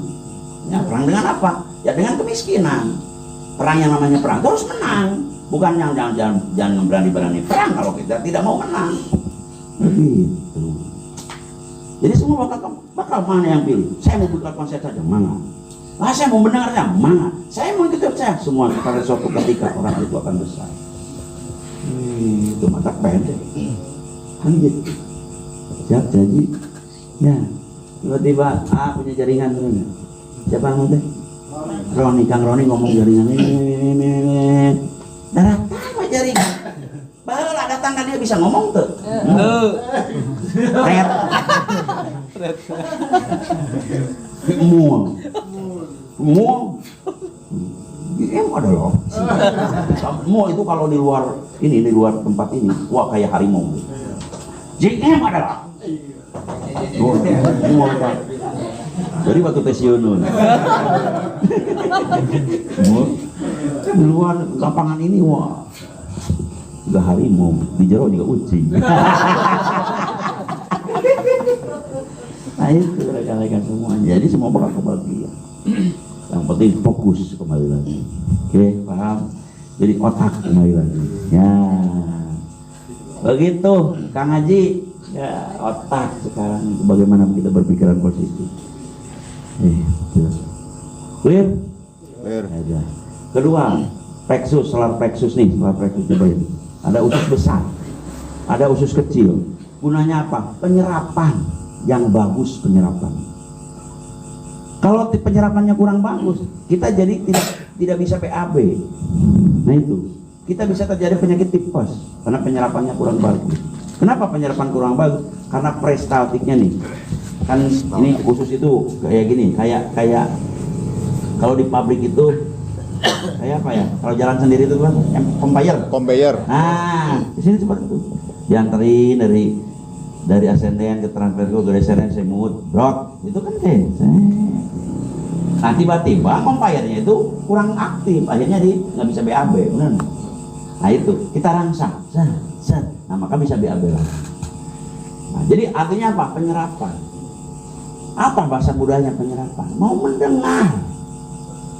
Ya, perang dengan apa? Ya dengan kemiskinan. Perang yang namanya perang itu harus menang. Bukan yang jangan berani-berani perang kalau kita tidak mau menang. Begitu. Jadi semua bakal mana yang pilih? Saya mau buka konsep saja, mana? Saya mau mendengarnya, mana? Saya mau ikut saya. Semua pada suatu ketika orang itu akan besar. Itu mata pendek. Kan gitu. Siap jadi. Ya. Tiba-tiba punya jaringan dulu. Siapa yang teh? Roni, Kang Roni ngomong jaringan ini. Datang mah jaringan. Baheula datang kan dia bisa ngomong tuh. Red. Mual. Em ada loh. Mual itu kalau di luar tempat ini, wah kayak harimau. JM adalah. Mual kan. Jadi waktu tes Yunun. Di luar lapangan ini wah. Juga harimau, di jero juga ucing. Nah itu rekan-rekan semua. Jadi semua bakal kebagian. Yang penting fokus kembali lagi. Oke, paham? Jadi otak kembali lagi. Ya, begitu, Kang Haji. Ya, otak sekarang bagaimana kita berpikiran positif. Clear? Clear. Aja. Kedua, selar plexus coba ini. Ada usus besar, ada usus kecil. Gunanya apa? Penyerapan yang bagus penyerapan. Kalau penyerapannya kurang bagus, kita jadi tidak bisa PAB. Nah itu, kita bisa terjadi penyakit tipes karena penyerapannya kurang bagus. Kenapa penyerapan kurang bagus? Karena peristaltiknya nih. Kan ini usus itu kayak gini, kayak kalau di pabrik itu kayak apa ya? Kalau jalan sendiri itu kan conveyor. Nah, di sini seperti itu. Dianterin dari ascendent ke transfer dari ascendent semut, brot. Itu kan Nah, tiba-tiba conveyornya itu kurang aktif, akhirnya nggak bisa BAB, benar? Nah itu kita rangsang, nah maka bisa BAB lagi. Nah, jadi artinya apa? Penyerapan. Apa bahasa budaya penyerapan? Mau mendengar,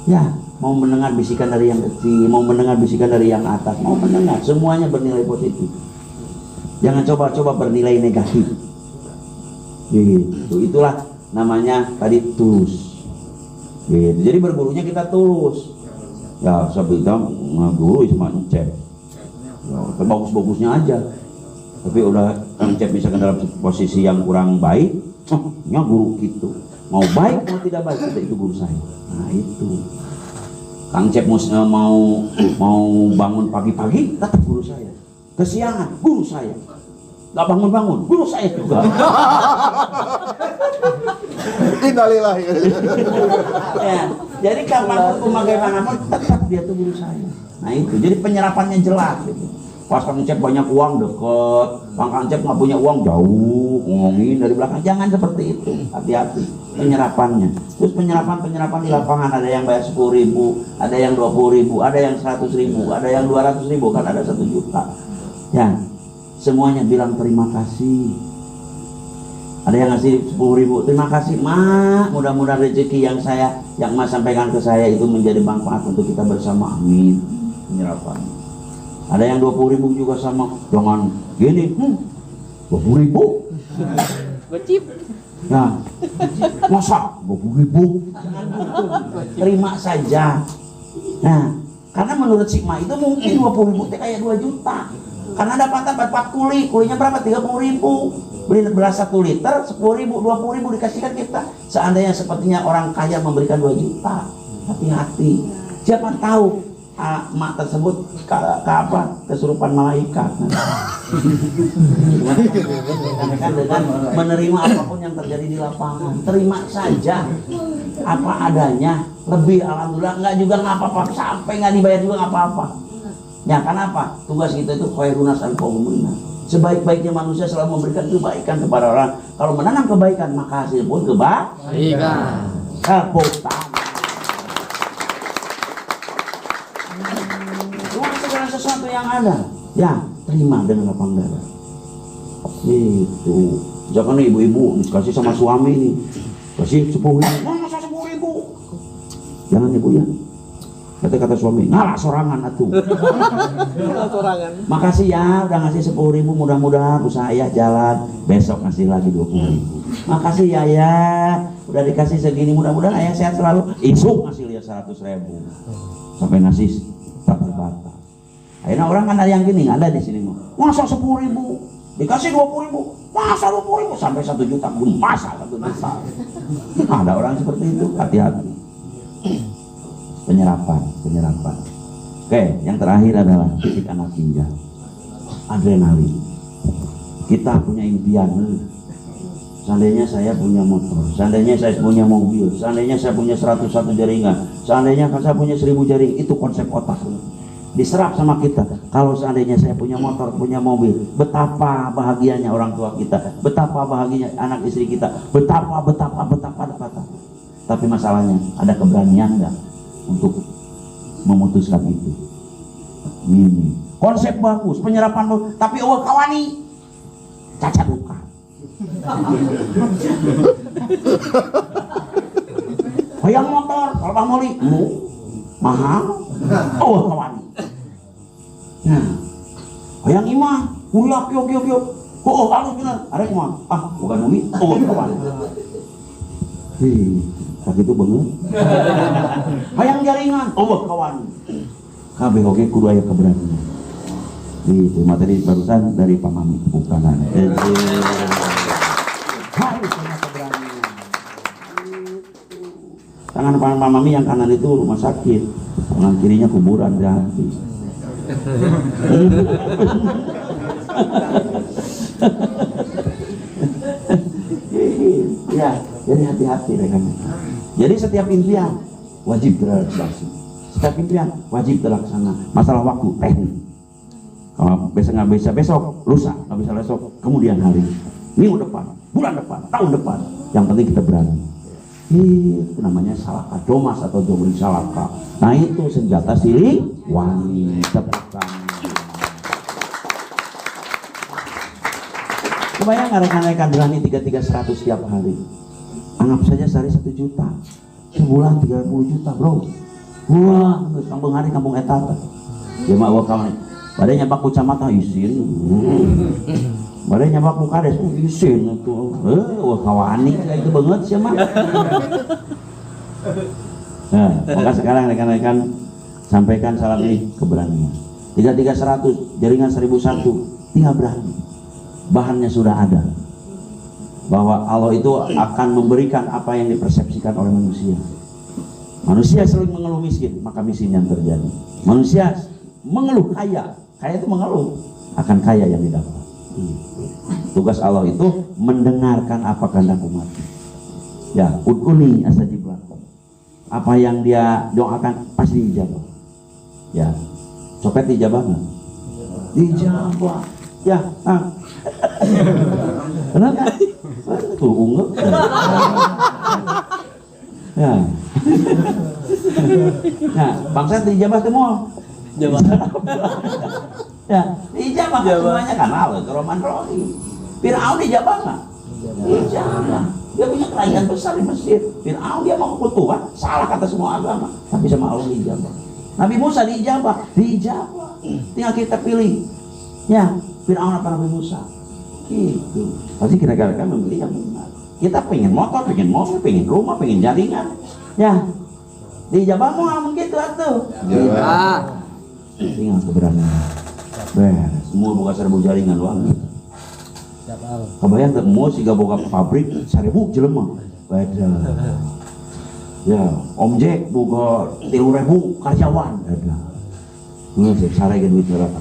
ya. Mau mendengar bisikan dari yang kecil, mau mendengar bisikan dari yang atas, mau mendengar, semuanya bernilai positif. Jangan coba-coba bernilai negatif. Gitu. Itulah namanya tadi tulus. Gitu. Jadi bergurunya kita tulus. Ya, saya bilang guru cuma ngecek. Ya, bagus-bagusnya aja. Tapi udah ngecek misalkan dalam posisi yang kurang baik, nya guru gitu. Mau baik mau tidak baik kita itu guru saya. Nah itu. Kang Cep mau bangun pagi-pagi tetap guru saya. Kesiangan guru saya. Gak bangun-bangun guru saya juga. Innalillahi. Ya, jadi kapanpun bagaimanapun tetap dia tuh guru saya. Nah itu, jadi penyerapannya jelas gitu. Pas Kang Cep banyak uang deket, Kang Cep nggak punya uang jauh, ngomongin dari belakang. Jangan seperti itu, hati-hati penyerapannya. Terus penyerapan di lapangan ada yang bayar 10.000, ada yang 20.000, ada yang 100.000, ada yang 200.000, kan ada 1 juta. Ya, semuanya bilang terima kasih. Ada yang ngasih 10.000, terima kasih Mak, mudah-mudahan rezeki yang Mas sampaikan ke saya itu menjadi manfaat untuk kita bersama, amin. Penyerapan. Ada yang 20.000 juga sama, jangan gini, 20.000 Gocip. ya, masa 20.000 terima saja. Nah, karena menurut Sigma itu mungkin 20.000 kayak 2 juta. Karena dapat 4 kulinya berapa? 30.000. Beli beras 1 liter, 10.000, 20.000 dikasihkan kita. Seandainya sepertinya orang kaya memberikan 2 juta. Hati-hati. Siapa tahu mak tersebut kesurupan malaikat. Dengan menerima apapun yang terjadi di lapangan, terima saja apa adanya. Lebih alhamdulillah, nggak juga nggak apa-apa, sampai nggak dibayar juga nggak apa-apa. Ya kenapa? Tugas kita itu khairunas al-qawmuna. Sebaik-baiknya manusia selalu memberikan kebaikan kepada orang. Kalau menanam kebaikan maka hasil pun kebaikan. Segala sesuatu yang ada, ya terima dengan lapang dada. Itu. Jangan ibu-ibu dikasih sama suami ini, kasih 10.000, masa 10.000? Jangan ibu ya. Kata suami, ngalah sorangan atuh. Makasih ya udah ngasih 10.000, mudah-mudahan usaha ayah jalan. Besok ngasih lagi 20.000. Makasih ya udah dikasih segini, mudah-mudahan ayah sehat selalu. Isuk ngasih lihat 100.000. Sampai ngasih tak terbata. Akhirnya orang kan ada yang gini, ada di sini masa 10.000 dikasih 20.000, masa 20.000 sampai 1 juta, masa 1 juta. Ada orang seperti itu, hati-hati. Penyerapan. Oke, yang terakhir adalah titik anak tinja, adrenalin. Kita punya impian. Seandainya saya punya motor, seandainya saya punya mobil, seandainya saya punya 101 jaringan, seandainya saya punya 1000 jaring, itu konsep otak diserap sama kita. Kalau seandainya saya punya motor, punya mobil, betapa bahagianya orang tua kita, betapa bahagianya anak istri kita, betapa. Tapi masalahnya ada keberanian nggak untuk memutuskan itu? Ini konsep bagus, penyerapan bagus, tapi awal kawani cacat bukan. Hayang motor, kalau Bang Moli mahal, awal kawani. Nah, hayang imah, hulak yuk. Oh, halus benar. Arek mah, bukan Mumi, awal kawani. Begitu banget. Hayang jaringan, kawan. Kabeh oge kudu aya keberanian. Itu materi barusan dari Pak Mami, bukan harus punya keberanian. Tangan Pak Mami yang kanan itu rumah sakit, tangan kirinya kuburan gratis. Ya, jadi hati-hati rekan. Jadi setiap impian wajib terrealisasi. Setiap impian wajib terlaksana. Masalah waktu teknik. Kalau besok nggak bisa besok, lusa nggak bisa besok, kemudian hari, minggu depan, bulan depan, tahun depan. Yang penting kita berani. Itu namanya salaka domas atau dobri salaka. Nah itu senjata Siliwangi. Tepukan. Kebayang rekan-rekan berani 3300 setiap hari. Anggap saja sehari 1 juta, sebulan 30 juta bro. Wah, kampung hari kampung etata. Ya mak kawan. Badai nyabak kecamatan isin. Badai nyabak Bukades isin itu. Wah kawani itu banget sih mak. Nah, maka sekarang rekan-rekan sampaikan salam ini keberanian. 3300, jaringan 1001, tinggal berani. Bahannya sudah ada. bahwa Allah itu akan memberikan apa yang dipersepsikan oleh manusia. Manusia sering mengeluh miskin, maka miskin yang terjadi. Manusia mengeluh kaya, kaya itu mengeluh, akan kaya yang didapat. Tugas Allah itu mendengarkan apa kehendak umat. Ya, ud'uni astajib lakum. Apa yang dia doakan pasti dijawab. Ya, copet dijawab nggak? Dijawab. Ya, kenapa? Tuh unggul. Ya. Nah, bangsa dijabah semua. Jawab. Ya, dijabah semuanya kan Allah itu Rahman Rahim. Fir'aun dijabah nggak? Dijabah. Dia punya kerajaan besar di Mesir. Fir'aun dia mau ke Tuhan, salah kata semua agama, tapi sama Allah dijabah. Nabi Musa dijabah. Tinggal kita pilih. Ya, Fir'aun apa Nabi Musa? Gitu. Pasti kira-kira memilih yang benar. Kita pengen motor, pengen mobil, pengen rumah, pengen jaringan. Ya, dijabah mau gitu atuh. Tinggal keberanian. Semua buka 1000 jaringan doang. Kebayang tak mau sih gak buka pabrik 1000 jelema. Beda. Ya, Om Jack buka 3000 karyawan. Ada. Nggak sarai ke duit berapa?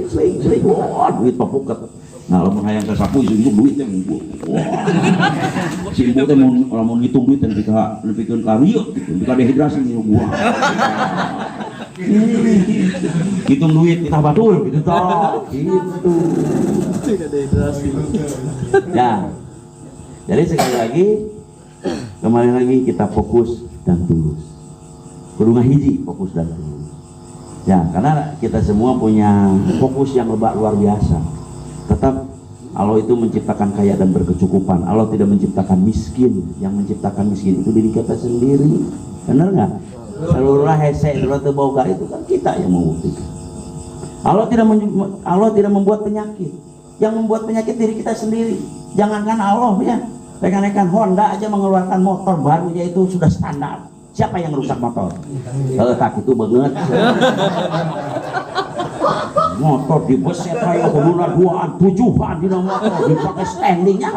Sling. Wah, duit papuket. Nah, lo menghayang ke sapu isu duit yang si ibu teh mau ngitung duit dan lebihkan kariut, lebihkan dehidrasi nih gua. Hitung duit kita batul gitu toh, gitu. Tidak dehidrasi. Ya, jadi sekali lagi, kembali lagi kita fokus dan tulus. Kudu ngahiji fokus dan tulus. Ya, karena kita semua punya fokus yang luar biasa. Tetap Allah itu menciptakan kaya dan berkecukupan. Allah tidak menciptakan miskin. Yang menciptakan miskin itu diri kita sendiri. Benar nggak? Seluruh hese, seluruh teboga itu kan kita yang membuktikan. Allah tidak membuat penyakit. Yang membuat penyakit diri kita sendiri. Jangankan Allah ya, rekan-rekan Honda aja mengeluarkan motor barunya itu sudah standar. Siapa yang rusak motor? Tak itu banget. Motor di beset raya hubungan 2-7an di motor dipakai standingnya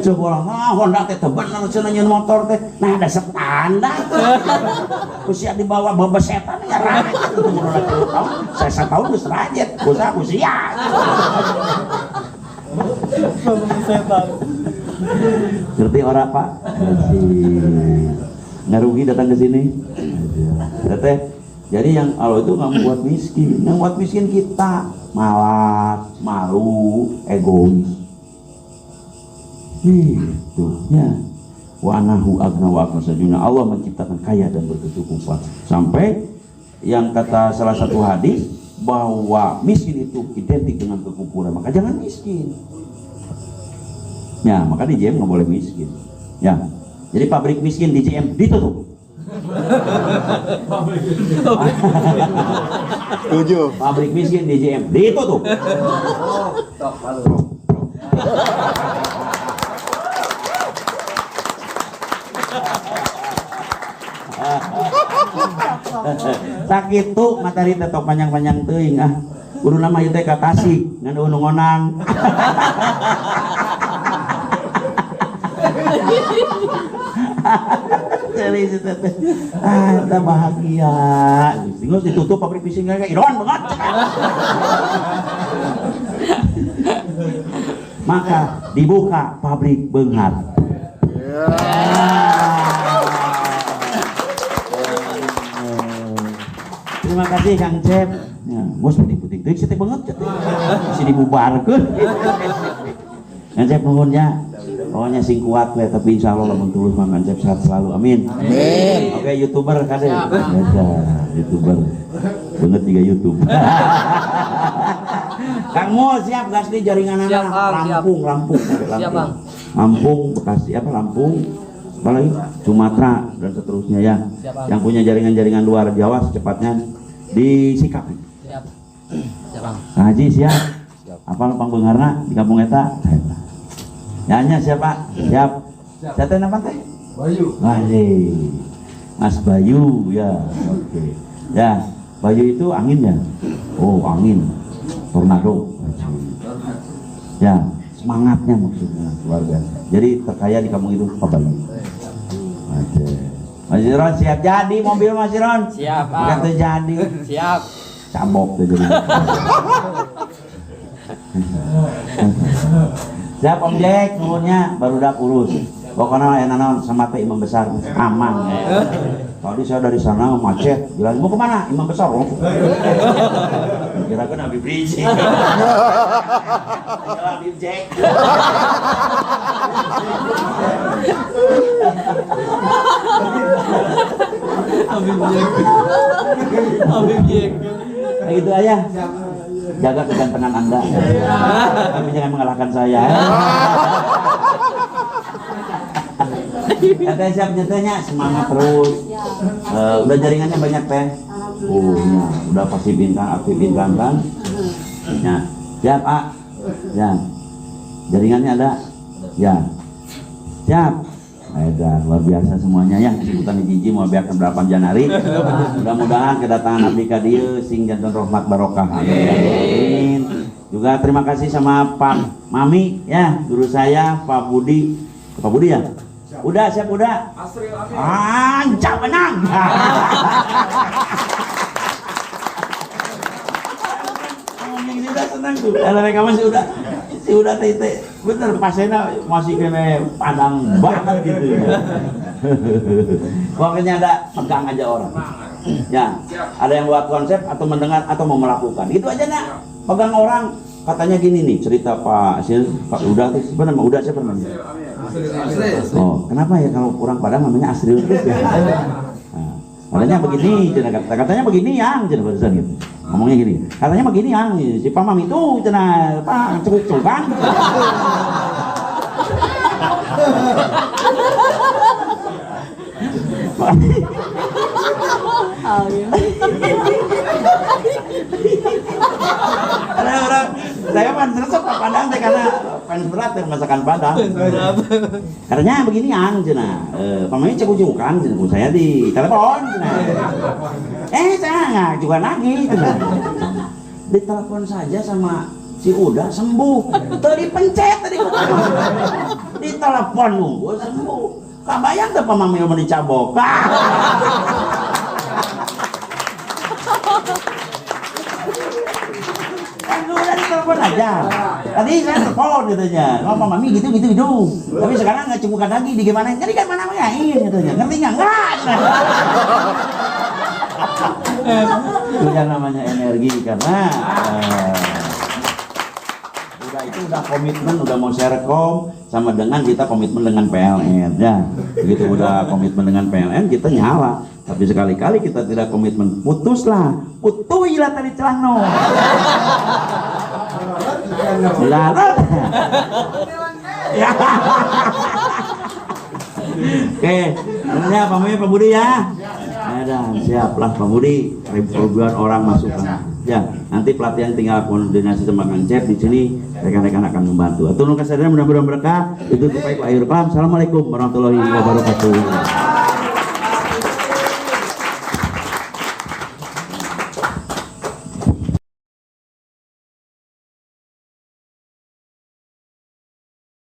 coba Honda teh teban cenanya motor teh nah ada standar usia di bawah bebesetan ya rakyat itu mulai 10 tahun saya 1 tahun terus rakyat usia bebesetan ngerti orang Pak? Nggak rugi datang ke sini. Teteh. Jadi yang Allah itu nggak membuat miskin. Yang buat miskin kita malas, malu, egois. Gitu ya. Wa anahu agna wa akna sajuna. Allah menciptakan kaya dan berkecukupan. Sampai yang kata salah satu hadis bahwa miskin itu identik dengan kekufuran. Maka jangan miskin. Ya, maka di JM nggak boleh miskin. Ya. Jadi pabrik miskin di JM ditutup. Setuju. Pabrik miskin di JM ditutup. Sakit tuh matahari tetok panjang-panjang teuing ah. Kudu nama ieu teh ka Tasik, ngan unung-onang. Jadi itu teh ada bahagia. Tinggal ditutup pabrik bisingnya kayak iron banget. Maka dibuka pabrik Beunghar. Terima kasih Kang Cep. Ya, bos puting-puting teh sih banget sih dibubarkeun. Kang Cep nuhunnya. Pokoknya sing kuat we, tapi insya Allah lamun tulus Mang Cep sehat selalu. Amin. Amin. Oke, YouTuber kade. Biasa, YouTuber. Banget juga YouTube. Kang Mo siap gas di jaringan anak Lampung. Siap, Bang. Lampung, Bekasi apa Lampung? Apalagi Sumatera dan seterusnya ya. Siap, yang punya jaringan-jaringan luar Jawa secepatnya disikapi. Siap. Siap, Bang. Haji siap. Apa Pang Beungharna di kampung eta? Nyanyi siapa? Siap. Siapa nama teh? Bayu. Mas Bayu ya. Oke. Ya, Bayu itu anginnya. Oh, angin, tornado. Ya, semangatnya maksudnya luar biasa. Jadi terkaya di kampung itu Pabayu. Mas Ron siap jadi mobil Mas Ron? Siap, Bang. Kata jadi. Siap. Cabok tuh jadi. Siap Om Jack, nuhunnya baru udah urus. Pokoknya enak sama Pak Imam Besar aman. Tadi saya dari sana macet, bilang mau kemana? Imam Besar. Oh. Kira-kira Habib Rizik. Habib Jack. Habib Jack. Nah, gitu aja. Jaga kegantengan Anda. Tapi jangan mengalahkan saya. Katanya siap nyatanya semangat terus. Udah jaringannya banyak teh. Ya, udah aktifin kan. Ya, siap Pak. Ya, jaringannya ada. Ya, siap. Edan, luar biasa semuanya ya. Sebutan Jiji mau biarkan berapa Janari. Mudah-mudahan kedatangan abdi ka dieu sing janten rahmat barokah. Amin. Juga terima kasih sama Pak Mami ya, guru saya Pak Budi. Pak Budi ya? Udah siap udah. Ancap menang. Ngomong ini udah senang tuh. Kalau mereka masih udah si udah tete bener pasena masih kena padang banget gitu ya. Pokoknya ada pegang aja orang ya, ada yang buat konsep atau mendengar atau mau melakukan itu aja nak, pegang orang. Katanya gini nih cerita Pak Uda siapa nama Uda siapa namanya? Oh kenapa ya kalau kurang Padang namanya Asril terus ya? Katanya begini, katanya begini yang jadi barusan gitu. Ngomongnya gini, katanya begini yang si Pak Mam itu cina Pak cukup kan? Orang saya kan resep Padang deh karena fans berat yang masakan Padang. Katanya begini yang cina, pamanya cukup kan cina saya di telepon cina. Saya nggak juga lagi cina. Ditelepon saja sama si Uda sembuh. Tadi pencet tadi ditelepon nunggu sembuh. Kabayang tuh pamanya mau dicabok. Udah telepon aja. Tadi saya telepon katanya, ngomong Mami gitu. Tapi sekarang nggak cukup lagi di gimana? Jadi kan mana ngain katanya. Ngerti nggak? Itu yang namanya energi karena udah komitmen, udah mau sharekom sama dengan kita komitmen dengan PLN ya. Begitu udah komitmen dengan PLN kita nyala. Tapi sekali-kali kita tidak komitmen, putuslah tadi celano. Larat. Ya. Oke, namanya Pak Budi ya. Dan siaplah Pak Budi, ribuan orang masuk ya. Nanti pelatihan tinggal koordinasi sama Kang Cep di sini, rekan-rekan akan membantu. Atur nuhun kasadana mudah-mudahan berkah. Itu baik lahir paham. Assalamualaikum warahmatullahi wabarakatuh.